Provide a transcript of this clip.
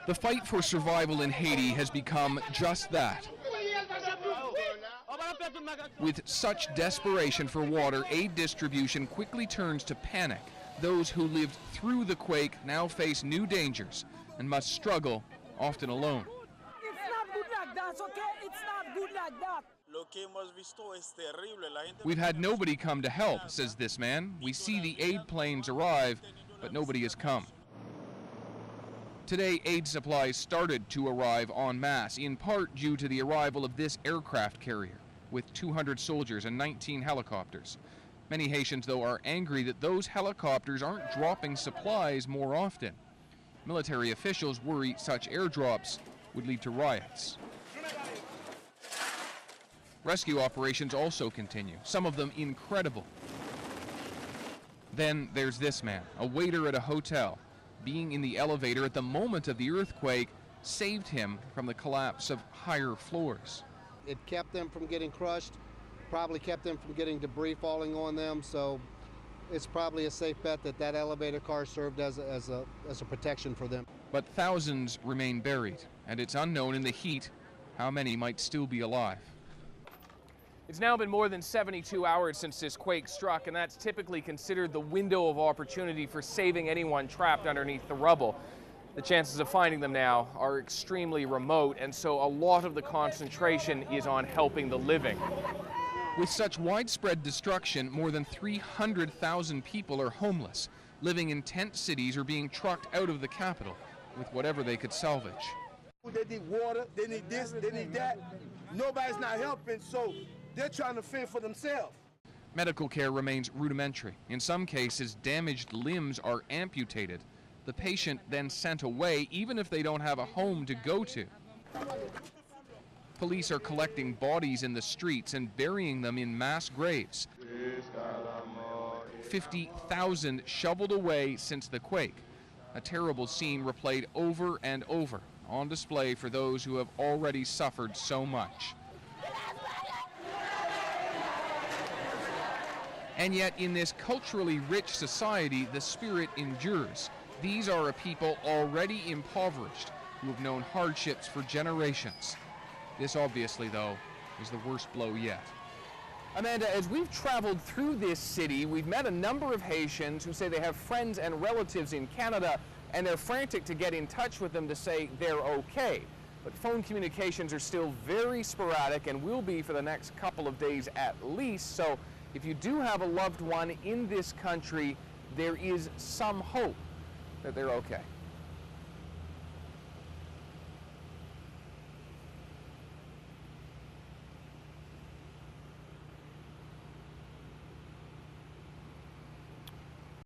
The fight for survival in Haiti has become just that. With such desperation for water, aid distribution quickly turns to panic. Those who lived through the quake now face new dangers and must struggle, often alone. It's not good like that, okay? It's not good like that. We've had nobody come to help, says this man. We see the aid planes arrive, but nobody has come. Today, aid supplies started to arrive en masse, in part due to the arrival of this aircraft carrier, with 200 soldiers and 19 helicopters. Many Haitians, though, are angry that those helicopters aren't dropping supplies more often. Military officials worry such airdrops would lead to riots. Rescue operations also continue, some of them incredible. Then there's this man, a waiter at a hotel. Being in the elevator at the moment of the earthquake saved him from the collapse of higher floors. It kept them from getting crushed, probably kept them from getting debris falling on them, so it's probably a safe bet that that elevator car served as a protection for them. But thousands remain buried, and it's unknown in the heat how many might still be alive. It's now been more than 72 hours since this quake struck, and that's typically considered the window of opportunity for saving anyone trapped underneath the rubble. The chances of finding them now are extremely remote, and so a lot of the concentration is on helping the living. With such widespread destruction, more than 300,000 people are homeless, living in tent cities or being trucked out of the capital with whatever they could salvage. They need water, they need this, they need that. Nobody's not helping, so they're trying to fend for themselves. Medical care remains rudimentary. In some cases, damaged limbs are amputated. The patient then sent away, even if they don't have a home to go to. Police are collecting bodies in the streets and burying them in mass graves. 50,000 shoveled away since the quake. A terrible scene replayed over and over, on display for those who have already suffered so much. And yet, in this culturally rich society, the spirit endures. These are a people already impoverished, who have known hardships for generations. This, obviously, though, is the worst blow yet. Amanda, as we've traveled through this city, we've met a number of Haitians who say they have friends and relatives in Canada, and they're frantic to get in touch with them to say they're okay. But phone communications are still very sporadic and will be for the next couple of days at least. So if you do have a loved one in this country, there is some hope that they're okay.